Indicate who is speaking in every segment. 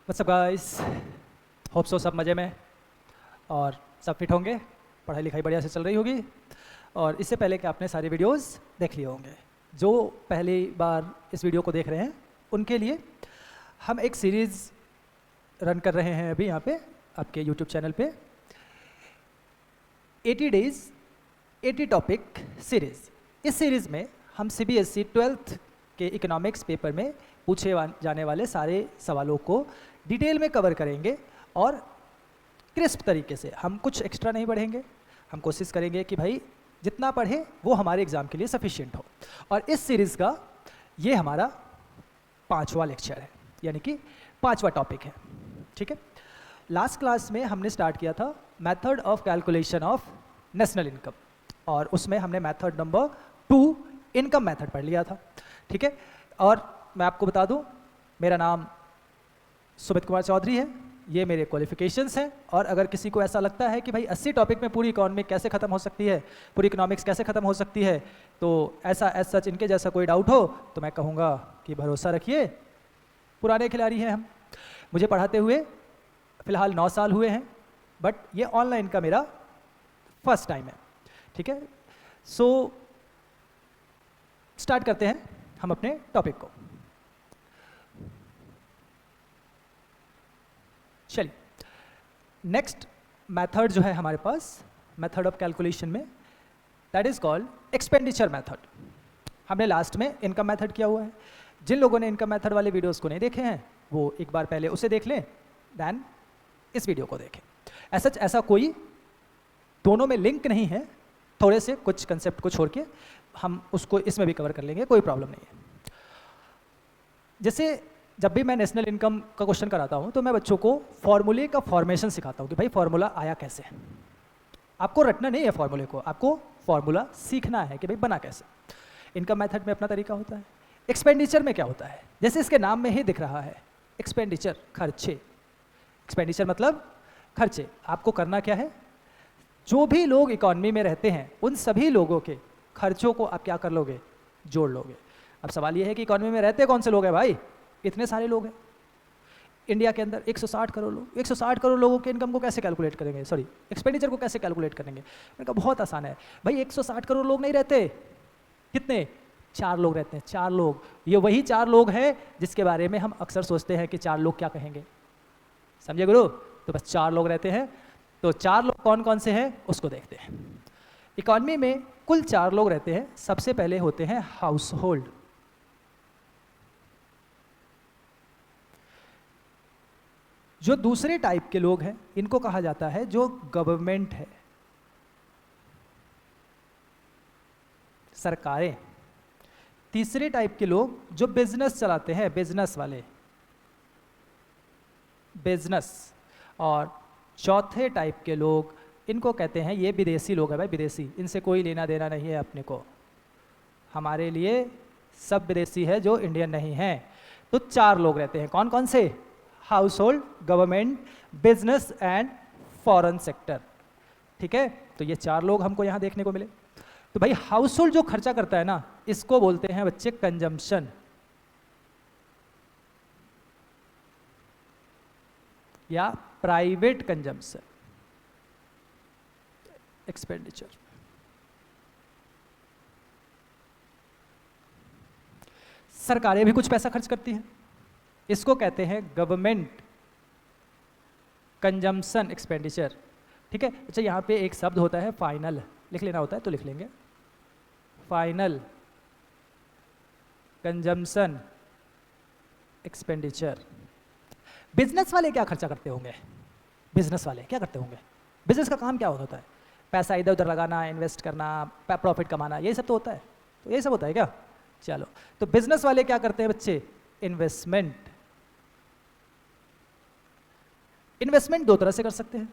Speaker 1: What's up guys, hope so सब मज़े में और सब फिट होंगे। पढ़ाई लिखाई बढ़िया से चल रही होगी। और इससे पहले कि आपने सारे वीडियोस देख लिए होंगे, जो पहली बार इस वीडियो को देख रहे हैं उनके लिए हम एक सीरीज़ रन कर रहे हैं अभी यहाँ पे आपके यूट्यूब चैनल पे। 80 डेज 80 टॉपिक सीरीज़। इस सीरीज़ में हम CBSE 12th के इकोनॉमिक्स पेपर में पूछे जाने वाले सारे सवालों को डिटेल में कवर करेंगे और क्रिस्प तरीके से। हम कुछ एक्स्ट्रा नहीं पढ़ेंगे, हम कोशिश करेंगे कि भाई जितना पढ़े वो हमारे एग्ज़ाम के लिए सफिशिएंट हो। और इस सीरीज़ का ये हमारा 5वां लेक्चर है, यानी कि 5वां टॉपिक है। ठीक है, लास्ट क्लास में हमने स्टार्ट किया था method of calculation of national income, और उसमें हमने मेथड नंबर 2 इनकम मेथड पढ़ लिया था। ठीक है, और मैं आपको बता दूं, मेरा नाम सुमित कुमार चौधरी है, ये मेरे क्वालिफिकेशंस हैं। और अगर किसी को ऐसा लगता है कि भाई 80 टॉपिक में पूरी इकोनॉमिक कैसे ख़त्म हो सकती है, पूरी इकोनॉमिक्स कैसे ख़त्म हो सकती है, तो ऐसा एज सच इनके जैसा कोई डाउट हो तो मैं कहूँगा कि भरोसा रखिए, पुराने खिलाड़ी हैं हम। मुझे पढ़ाते हुए फ़िलहाल 9 साल हुए हैं, बट ये ऑनलाइन का मेरा फर्स्ट टाइम है। ठीक है, सो स्टार्ट करते हैं हम अपने टॉपिक को। चलिए, नेक्स्ट मेथड जो है हमारे पास मेथड ऑफ कैलकुलेशन में, that is called expenditure method. हमने लास्ट में इनकम मेथड किया हुआ है। जिन लोगों ने इनकम मेथड वाले वीडियोस को नहीं देखे हैं वो एक बार पहले उसे देख लें, देन इस वीडियो को देखें। ऐसा कोई दोनों में लिंक नहीं है, थोड़े से कुछ कंसेप्ट को छोड़ के हम उसको इसमें भी कवर कर लेंगे, कोई प्रॉब्लम नहीं है। जैसे जब भी मैं नेशनल इनकम का क्वेश्चन कराता हूँ तो मैं बच्चों को फॉर्मूले का फॉर्मेशन सिखाता हूँ कि भाई फॉर्मूला आया कैसे। आपको रटना नहीं है फॉर्मूले को, आपको फॉर्मूला सीखना है कि भाई बना कैसे। इनकम मेथड में अपना तरीका होता है। एक्सपेंडिचर में क्या होता है, जैसे इसके नाम में ही दिख रहा है, एक्सपेंडिचर खर्चे। एक्सपेंडिचर मतलब खर्चे। आपको करना क्या है, जो भी लोग इकॉनमी में रहते हैं उन सभी लोगों के खर्चों को आप क्या कर लोगे, जोड़ लोगे। अब सवाल ये है कि इकॉनमी में रहते कौन से लोग हैं भाई, इतने सारे लोग हैं इंडिया के अंदर, 160 करोड़ लोग। 160 करोड़ लोगों के इनकम को कैसे कैलकुलेट करेंगे, सॉरी एक्सपेंडिचर को कैसे कैलकुलेट करेंगे। मैंने कहा बहुत आसान है भाई, 160 करोड़ लोग नहीं रहते, कितने, 4 लोग रहते हैं। 4 लोग, ये वही 4 लोग हैं जिसके बारे में हम अक्सर सोचते हैं कि 4 लोग क्या कहेंगे, समझे गुरु। तो बस 4 लोग रहते हैं। तो 4 लोग कौन कौन से हैं उसको देखते हैं। इकॉनमी में कुल 4 लोग रहते हैं। सबसे पहले होते हैं हाउस होल्ड। जो दूसरे टाइप के लोग हैं इनको कहा जाता है जो गवर्नमेंट है, सरकारें। तीसरे टाइप के लोग जो बिजनेस चलाते हैं, बिजनेस वाले, बिजनेस। और चौथे टाइप के लोग, इनको कहते हैं, ये विदेशी लोग हैं भाई, विदेशी, इनसे कोई लेना देना नहीं है अपने को, हमारे लिए सब विदेशी है जो इंडियन नहीं है। तो 4 लोग रहते हैं, कौन कौन से, house hold, government, business and foreign sector. ठीक है, तो ये 4 लोग हमको यहाँ देखने को मिले। तो भाई हाउस होल्ड जो खर्चा करता है ना, इसको बोलते हैं बच्चे कंजम्पशन, या प्राइवेट कंजम्पशन, एक्सपेंडिचर। सरकारें भी कुछ पैसा खर्च करती हैं, इसको कहते हैं गवर्नमेंट कंजम्पशन एक्सपेंडिचर। ठीक है, अच्छा यहाँ पे एक शब्द होता है फाइनल, लिख लेना होता है तो लिख लेंगे, फाइनल कंजम्पशन एक्सपेंडिचर। बिजनेस वाले क्या खर्चा करते होंगे, बिजनेस वाले क्या करते होंगे, बिजनेस का काम क्या होता है, पैसा इधर उधर लगाना, इन्वेस्ट करना, प्रॉफिट कमाना, यही सब तो होता है। तो यही सब होता है क्या, चलो। तो बिजनेस वाले क्या करते हैं बच्चे, इन्वेस्टमेंट। इन्वेस्टमेंट 2 तरह से कर सकते हैं,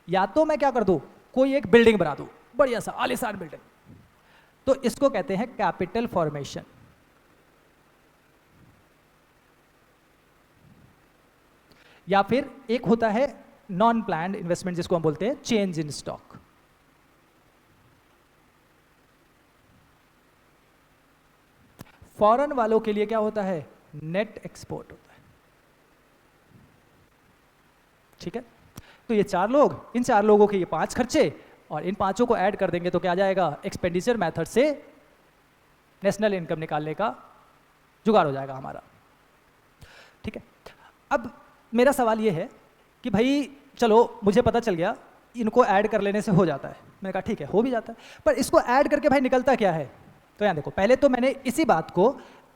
Speaker 1: या तो मैं क्या कर दूं, कोई एक बिल्डिंग बना दूं, बढ़िया सा आलीशान बिल्डिंग, तो इसको कहते हैं कैपिटल फॉर्मेशन। या फिर एक होता है नॉन प्लान्ड इन्वेस्टमेंट, जिसको हम बोलते हैं चेंज इन स्टॉक। फॉरेन वालों के लिए क्या होता है, नेट एक्सपोर्ट होता है। ठीक है, तो ये 4 लोग, इन 4 लोगों के ये 5 खर्चे, और इन 5 को ऐड कर देंगे तो क्या आ जाएगा, एक्सपेंडिचर मेथड से नेशनल इनकम निकालने का जुगाड़ हो जाएगा हमारा। ठीक है, अब मेरा सवाल ये है कि भाई चलो मुझे पता चल गया इनको ऐड कर लेने से हो जाता है, मैंने कहा ठीक है हो भी जाता है, पर इसको ऐड करके भाई निकलता क्या है। तो यहाँ देखो, पहले तो मैंने इसी बात को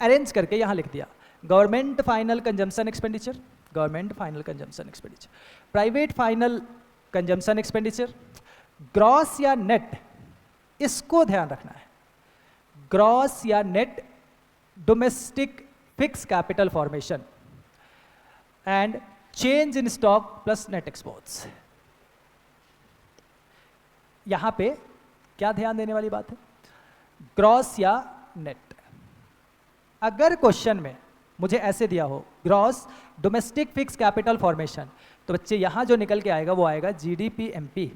Speaker 1: अरेंज करके यहाँ लिख दिया, government final consumption expenditure, government final consumption expenditure, private final consumption expenditure, gross या नेट, इसको ध्यान रखना है, ग्रॉस या net domestic fix capital formation and change in stock plus net exports. यहां पे क्या ध्यान देने वाली बात है, ग्रॉस या नेट। अगर क्वेश्चन में मुझे ऐसे दिया हो gross domestic fix capital formation, तो बच्चे यहां जो निकल के आएगा वो आएगा जीडीपी एमपी।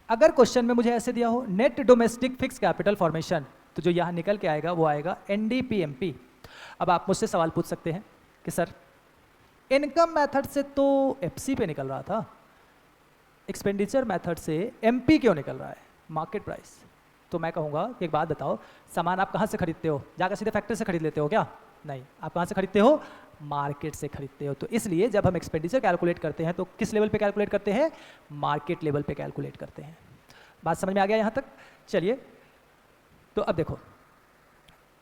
Speaker 1: अगर क्वेश्चन में मुझे ऐसे दिया हो net domestic fix capital formation, तो जो यहां निकल के आएगा वो आएगा एनडीपी एमपी। अब आप मुझसे सवाल पूछ सकते हैं कि सर इनकम मेथड से तो एफसी पे निकल रहा था, एक्सपेंडिचर मेथड से एमपी क्यों निकल रहा है, मार्केट प्राइस। तो मैं कहूँगा कि एक बात बताओ, सामान आप कहाँ से खरीदते हो, जाकर सीधे फैक्ट्री से खरीद लेते हो क्या, नहीं, आप कहाँ से खरीदते हो, मार्केट से खरीदते हो। तो इसलिए जब हम एक्सपेंडिचर कैलकुलेट करते हैं तो किस लेवल पे कैलकुलेट करते हैं, मार्केट लेवल पे कैलकुलेट करते हैं। बात समझ में आ गया यहाँ तक। चलिए तो अब देखो,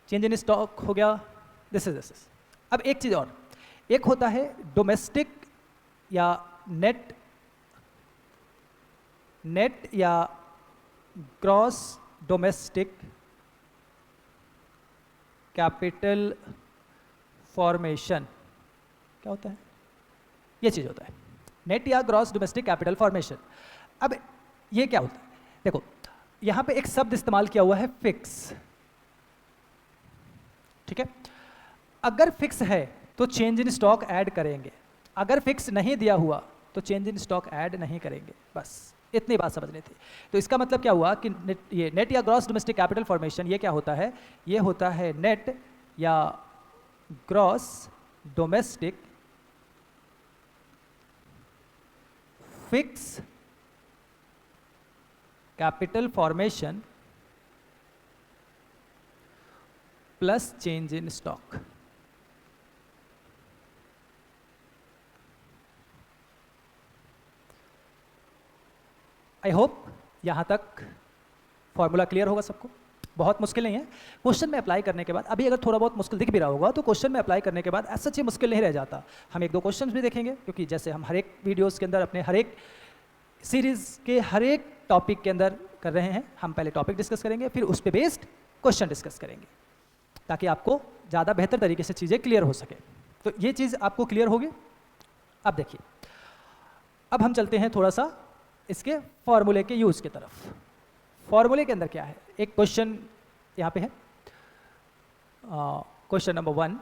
Speaker 1: चेंज इन स्टॉक हो गया, दिस इज। अब एक चीज़ और, एक होता है डोमेस्टिक या नेट या ग्रॉस डोमेस्टिक कैपिटल फॉर्मेशन। क्या होता है, ये चीज़ होता है नेट या ग्रॉस डोमेस्टिक कैपिटल फॉर्मेशन। अब ये क्या होता है, देखो यहाँ पे एक शब्द इस्तेमाल किया हुआ है फिक्स, ठीक है। अगर फिक्स है तो चेंज इन स्टॉक ऐड करेंगे, अगर फिक्स नहीं दिया हुआ तो चेंज इन स्टॉक ऐड नहीं करेंगे, बस इतनी बात समझनी थी। तो इसका मतलब क्या हुआ कि ये नेट या ग्रॉस डोमेस्टिक कैपिटल फॉर्मेशन ये क्या होता है, ये होता है नेट या gross domestic fix capital formation plus change in stock. I hope यहाँ तक फॉर्मूला क्लियर होगा सबको, बहुत मुश्किल नहीं है। क्वेश्चन में अप्लाई करने के बाद, अभी अगर थोड़ा बहुत मुश्किल दिख भी रहा होगा तो क्वेश्चन में अप्लाई करने के बाद ऐसा सच्ची मुश्किल नहीं रह जाता। हम एक दो क्वेश्चन भी देखेंगे, क्योंकि जैसे हम हर एक वीडियोज़ के अंदर अपने हर एक सीरीज़ के हर एक टॉपिक के अंदर कर रहे हैं, हम पहले टॉपिक डिस्कस करेंगे फिर उस पर बेस्ड क्वेश्चन डिस्कस करेंगे, ताकि आपको ज़्यादा बेहतर तरीके से चीज़ें क्लियर हो सके। तो ये चीज़ आपको क्लियर होगी। अब देखिए, अब हम चलते हैं थोड़ा सा इसके फॉर्मूले के यूज़ की तरफ। फॉर्मूले के अंदर क्या है, एक क्वेश्चन यहाँ पे है, क्वेश्चन नंबर 1।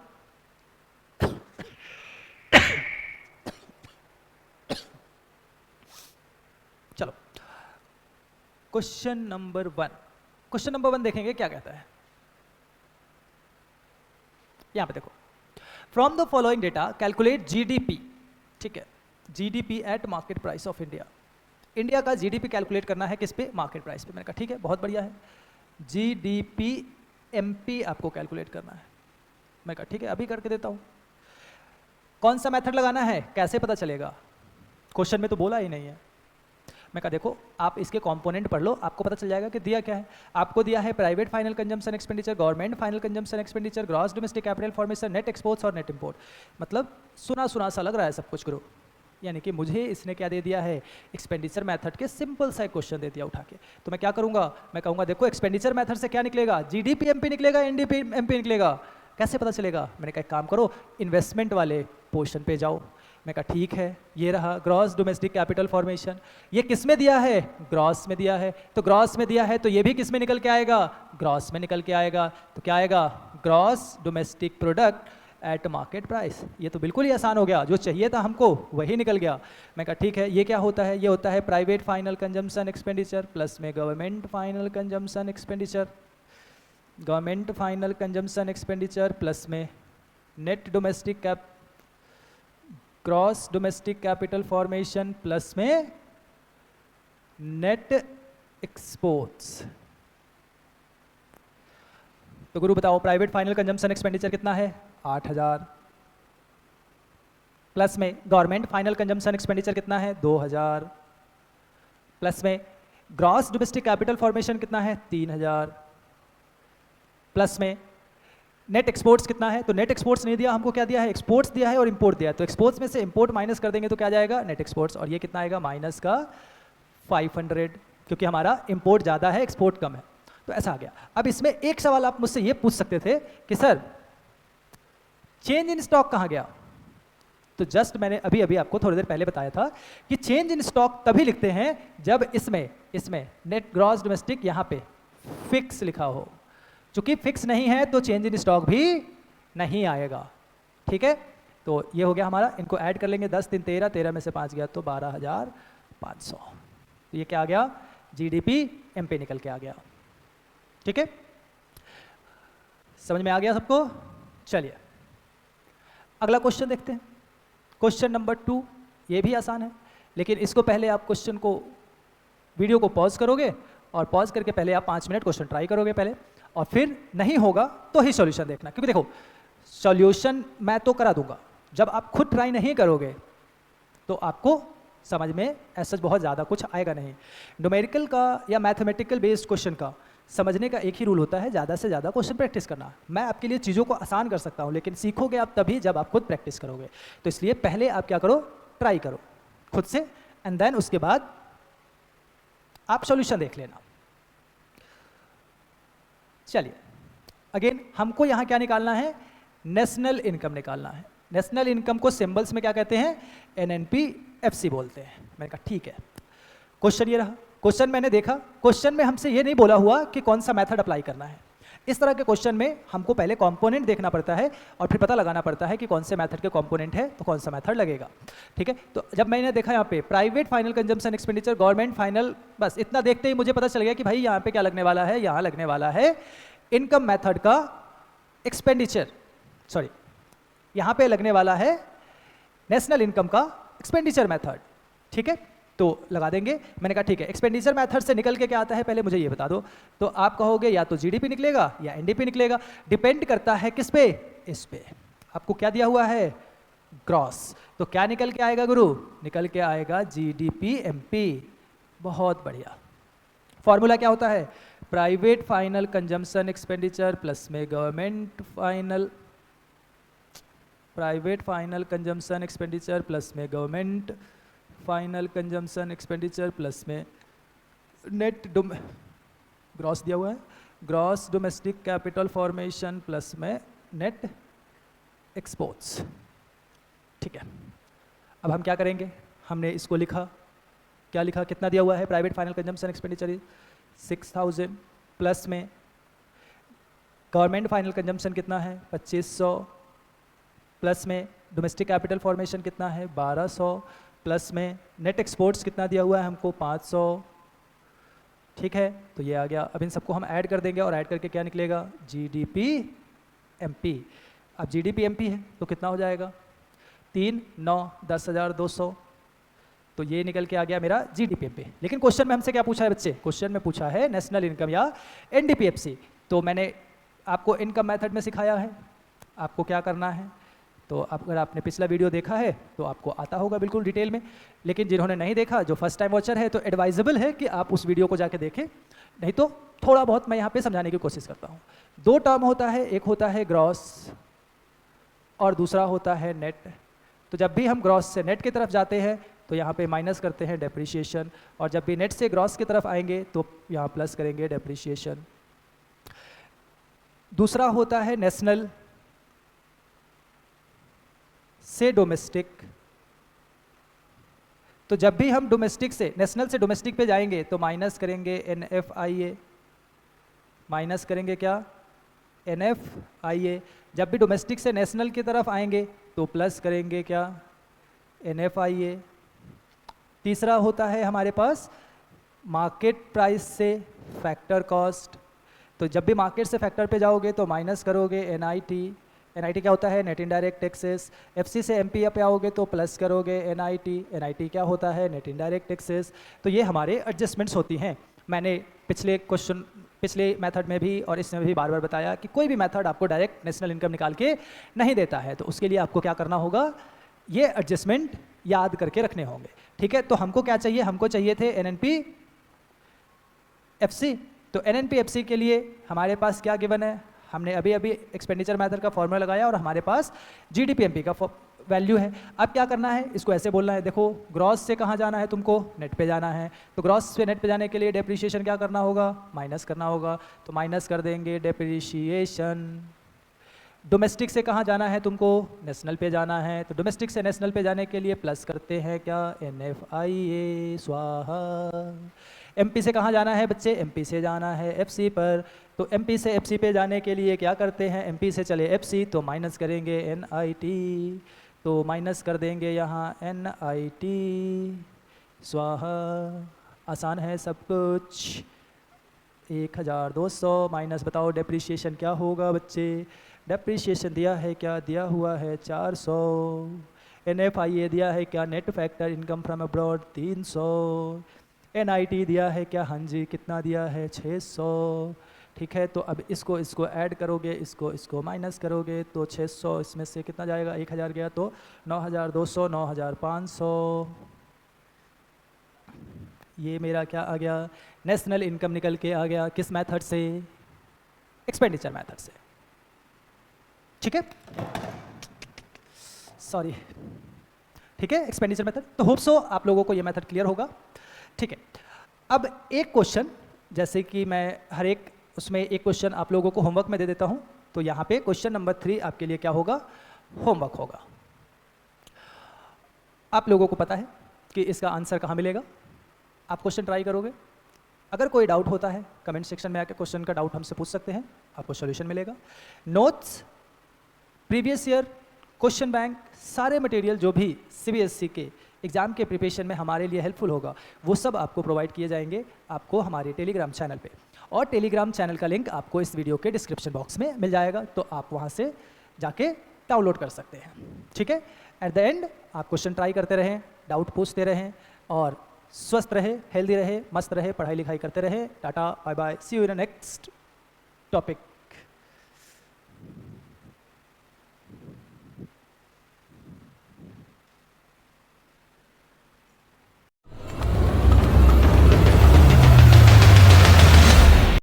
Speaker 1: चलो क्वेश्चन नंबर 1 देखेंगे क्या कहता है। यहाँ पे देखो, from the following data calculate GDP, ठीक है, GDP at market price of India. India का जीडीपी कैलकुलेट करना है किस पे, मार्केट प्राइस पे। मैंने कहा ठीक है, बहुत बढ़िया है, जीडीपी एमपी आपको कैलकुलेट करना है। मैं कहा ठीक है, अभी करके देता हूँ। कौन सा मेथड लगाना है, कैसे पता चलेगा, क्वेश्चन में तो बोला ही नहीं है। मैं कहा देखो, आप इसके कंपोनेंट पढ़ लो, आपको पता चल जाएगा कि दिया क्या है। आपको दिया है private final consumption expenditure, government final consumption expenditure, gross domestic capital formation, net exports और नेट इंपोर्ट। मतलब सुना सुना सा लग रहा है सब कुछ करो, यानी कि मुझे इसने क्या दे दिया है, एक्सपेंडिचर मेथड के सिंपल सा क्वेश्चन दे दिया उठा के। तो मैं क्या करूंगा, मैं कहूँगा देखो एक्सपेंडिचर मेथड से क्या निकलेगा, जीडीपी एमपी निकलेगा, एनडीपी एमपी निकलेगा। कैसे पता चलेगा, मैंने कहा एक काम करो, इन्वेस्टमेंट वाले पोर्शन पे जाओ। मैं कहा ठीक है, ये रहा ग्रॉस डोमेस्टिक कैपिटल फॉर्मेशन। ये किस में दिया है, ग्रॉस में दिया है। तो ग्रॉस में दिया है तो ये भी किस में निकल के आएगा, ग्रॉस में निकल के आएगा। तो क्या आएगा, gross domestic product at market price. ये तो बिल्कुल ही आसान हो गया, जो चाहिए था हमको वही निकल गया। मैं कहा ठीक है, ये क्या होता है, ये होता है private final consumption expenditure plus में government final consumption expenditure, government final consumption expenditure plus में net domestic cap gross domestic capital formation plus में नेट एक्सपोर्ट्स। तो गुरु बताओ प्राइवेट फाइनल कंजम्पशन एक्सपेंडिचर कितना है 8000, प्लस में गवर्नमेंट फाइनल कंजम्पशन एक्सपेंडिचर कितना है 2000, प्लस में ग्रॉस डोमेस्टिक कैपिटल फॉर्मेशन कितना है 3000, प्लस में नेट एक्सपोर्ट्स कितना है, तो नेट एक्सपोर्ट्स नहीं दिया हमको, क्या दिया है एक्सपोर्ट्स दिया है और इंपोर्ट दिया है, तो एक्सपोर्ट्स में से इंपोर्ट माइनस कर देंगे तो क्या जाएगा नेट एक्सपोर्ट्स, और ये कितना आएगा माइनस का 500, क्योंकि हमारा इंपोर्ट ज़्यादा है एक्सपोर्ट कम है, तो ऐसा आ गया। अब इसमें एक सवाल आप मुझसे ये पूछ सकते थे कि सर चेंज इन स्टॉक कहाँ गया, तो जस्ट मैंने अभी अभी आपको थोड़ी देर पहले बताया था कि चेंज इन स्टॉक तभी लिखते हैं जब इसमें नेट ग्रॉस डोमेस्टिक यहाँ पे फिक्स लिखा हो, चूंकि फिक्स नहीं है तो चेंज इन स्टॉक भी नहीं आएगा, ठीक है। तो ये हो गया हमारा, इनको ऐड कर लेंगे 10 3 13, 13 में से 5 गया तो 12500, तो ये क्या आ गया जीडीपी एमपी निकल के आ गया, ठीक है। समझ में आ गया सबको। चलिए अगला क्वेश्चन देखते हैं, क्वेश्चन नंबर 2। ये भी आसान है, लेकिन इसको पहले आप क्वेश्चन को वीडियो को पॉज करोगे और पॉज करके पहले आप 5 मिनट क्वेश्चन ट्राई करोगे पहले, और फिर नहीं होगा तो ही सॉल्यूशन देखना, क्योंकि देखो सॉल्यूशन मैं तो करा दूंगा, जब आप खुद ट्राई नहीं करोगे तो आपको समझ में ऐसा बहुत ज़्यादा कुछ आएगा नहीं। न्यूमेरिकल का या मैथमेटिकल बेस्ड क्वेश्चन का समझने का एक ही रूल होता है, ज़्यादा से ज़्यादा क्वेश्चन प्रैक्टिस करना। मैं आपके लिए चीज़ों को आसान कर सकता हूँ, लेकिन सीखोगे आप तभी जब आप खुद प्रैक्टिस करोगे। तो इसलिए पहले आप क्या करो, ट्राई करो खुद से, एंड देन उसके बाद आप सॉल्यूशन देख लेना। चलिए अगेन हमको यहाँ क्या निकालना है, नेशनल इनकम निकालना है। नेशनल इनकम को सिंबल्स में क्या कहते हैं, NNP-FC बोलते हैं। मैंने कहा ठीक है, क्वेश्चन ये रहा। क्वेश्चन मैंने देखा, क्वेश्चन में हमसे ये नहीं बोला हुआ कि कौन सा मेथड अप्लाई करना है। इस तरह के क्वेश्चन में हमको पहले कंपोनेंट देखना पड़ता है और फिर पता लगाना पड़ता है कि कौन से मेथड के कंपोनेंट है तो कौन सा मेथड लगेगा, ठीक है। तो जब मैंने देखा यहाँ पे private final consumption expenditure, government final, बस इतना देखते ही मुझे पता चल गया कि भाई यहाँ पे क्या लगने वाला है, यहाँ लगने वाला है इनकम मेथड का एक्सपेंडिचर, सॉरी यहाँ पे लगने वाला है नेशनल इनकम का एक्सपेंडिचर मेथड, ठीक है। तो लगा देंगे। मैंने कहा ठीक है, एक्सपेंडिचर मेथड से निकल के क्या आता है पहले मुझे ये बता दो। तो आप कहोगे या तो जीडीपी निकलेगा या एनडीपी निकलेगा, डिपेंड करता है किस पे, इस पे। आपको क्या दिया हुआ है, ग्रॉस, तो क्या निकल के आएगा गुरु, निकल के आएगा जीडीपी एमपी। बहुत बढ़िया। फॉर्मूला क्या होता है, private final consumption expenditure plus में government final, private final consumption expenditure plus में government final consumption expenditure plus में नेट ग्रॉस दिया हुआ है, gross domestic capital formation plus में नेट एक्सपोर्ट्स, ठीक है। अब हम क्या करेंगे, हमने इसको लिखा, क्या लिखा, कितना दिया हुआ है private final consumption expenditure 6000 plus में गवर्नमेंट फाइनल कंजम्पशन कितना है 2500 प्लस में डोमेस्टिक कैपिटल फॉर्मेशन कितना है 1200 प्लस में नेट एक्सपोर्ट्स कितना दिया हुआ है हमको 500, ठीक है। तो ये आ गया। अब इन सबको हम ऐड कर देंगे और ऐड करके क्या निकलेगा, जीडीपी एमपी। अब जीडीपी एमपी है तो कितना हो जाएगा 3 9 10,200, तो ये निकल के आ गया मेरा जीडीपी एमपी। लेकिन क्वेश्चन में हमसे क्या पूछा है बच्चे, क्वेश्चन में पूछा है नेशनल इनकम या एनडीपीएफसी। तो मैंने आपको इनकम मेथड में सिखाया है आपको क्या करना है, तो अगर आपने पिछला वीडियो देखा है तो आपको आता होगा बिल्कुल डिटेल में। लेकिन जिन्होंने नहीं देखा, जो फर्स्ट टाइम वॉचर है, तो एडवाइजेबल है कि आप उस वीडियो को जाके देखें, नहीं तो थोड़ा बहुत मैं यहाँ पे समझाने की कोशिश करता हूँ। 2 टर्म होता है, एक होता है ग्रॉस और दूसरा होता है नेट। तो जब भी हम ग्रॉस से नेट की तरफ जाते हैं तो यहाँ पे माइनस करते हैं डेप्रिसिएशन, और जब भी नेट से ग्रॉस की तरफ आएंगे तो यहाँ प्लस करेंगे डेप्रिसिएशन। दूसरा होता है नेशनल से डोमेस्टिक। तो जब भी हम डोमेस्टिक से नेशनल से डोमेस्टिक पे जाएंगे तो माइनस करेंगे NFIA, माइनस करेंगे क्या NFIA। जब भी डोमेस्टिक से नेशनल की तरफ आएंगे तो प्लस करेंगे क्या NFIA। तीसरा होता है हमारे पास मार्केट प्राइस से फैक्टर कॉस्ट। तो जब भी मार्केट से फैक्टर पे जाओगे तो माइनस करोगे NIT, NIT क्या होता है? Net indirect taxes. FC से MP पे आओगे तो प्लस करोगे NIT क्या होता है? Net indirect taxes. तो ये हमारे एडजस्टमेंट्स होती हैं। मैंने पिछले मेथड में भी और इसमें भी बार बार बताया कि कोई भी मेथड आपको डायरेक्ट नेशनल इनकम निकाल के नहीं देता है, तो उसके लिए आपको क्या करना होगा? ये एडजस्टमेंट याद करके रखने होंगे। ठीक है, तो हमको क्या चाहिए? हमको चाहिए थे NNP FC। तो NNP FC के लिए हमारे पास क्या गिवन है? हमने अभी एक्सपेंडिचर मेथड का फॉर्मूला लगाया और हमारे पास GDP MP का वैल्यू है। अब क्या करना है? इसको ऐसे बोलना है, देखो ग्रॉस से कहाँ जाना है तुमको? नेट पे जाना है। तो ग्रॉस से नेट पे जाने के लिए डेप्रिसिएशन क्या करना होगा? माइनस करना होगा। तो माइनस कर देंगे डेप्रिसिएशन। डोमेस्टिक से कहाँ जाना है तुमको? नेशनल पे जाना है। तो डोमेस्टिक से नेशनल पे जाने के लिए प्लस करते हैं क्या? NFIA स्वाहा। MP से कहाँ जाना है बच्चे? MP से जाना है FC पर। तो MP से FC पे जाने के लिए क्या करते हैं? MP से चले FC तो माइनस करेंगे NIT। तो माइनस कर देंगे यहाँ NIT स्वाहा। आसान है सब कुछ। 1200 माइनस बताओ डेप्रिसिएशन क्या होगा बच्चे? डेप्रिसिएशन दिया है क्या? दिया हुआ है 400। NFIA दिया है क्या? Net factor income from abroad 300। NIT दिया है क्या? हाँ जी, कितना दिया है? 600। ठीक है, तो अब इसको ऐड करोगे, इसको माइनस करोगे तो 600 इसमें से कितना जाएगा? 1000 गया तो 9200, 9500। ये मेरा क्या आ गया? नेशनल इनकम निकल के आ गया। किस मेथड से? एक्सपेंडिचर मेथड से। ठीक है, सॉरी। ठीक है, एक्सपेंडिचर मेथड। तो होप सो आप लोगों को ये मेथड क्लियर होगा। ठीक है, अब एक क्वेश्चन, जैसे कि मैं हर एक उसमें एक क्वेश्चन आप लोगों को होमवर्क में दे देता हूं, तो यहां पे क्वेश्चन नंबर 3 आपके लिए क्या होगा? होमवर्क होगा। आप लोगों को पता है कि इसका आंसर कहां मिलेगा। आप क्वेश्चन ट्राई करोगे। अगर कोई डाउट होता है कमेंट सेक्शन में आकर क्वेश्चन का डाउट हमसे पूछ सकते हैं, आपको सॉल्यूशन मिलेगा। Notes, previous year question bank, सारे मटेरियल जो भी CBSE के एग्जाम के प्रिपरेशन में हमारे लिए हेल्पफुल होगा, वो सब आपको प्रोवाइड किए जाएंगे आपको हमारे टेलीग्राम चैनल पे। और टेलीग्राम चैनल का लिंक आपको इस वीडियो के डिस्क्रिप्शन बॉक्स में मिल जाएगा, तो आप वहाँ से जाके डाउनलोड कर सकते हैं। ठीक है, एट द एंड आप क्वेश्चन ट्राई करते रहें, डाउट पूछते रहें और स्वस्थ रहे, हेल्दी रहे, मस्त रहे, पढ़ाई लिखाई करते रहे। Tata, bye bye, see you in next topic.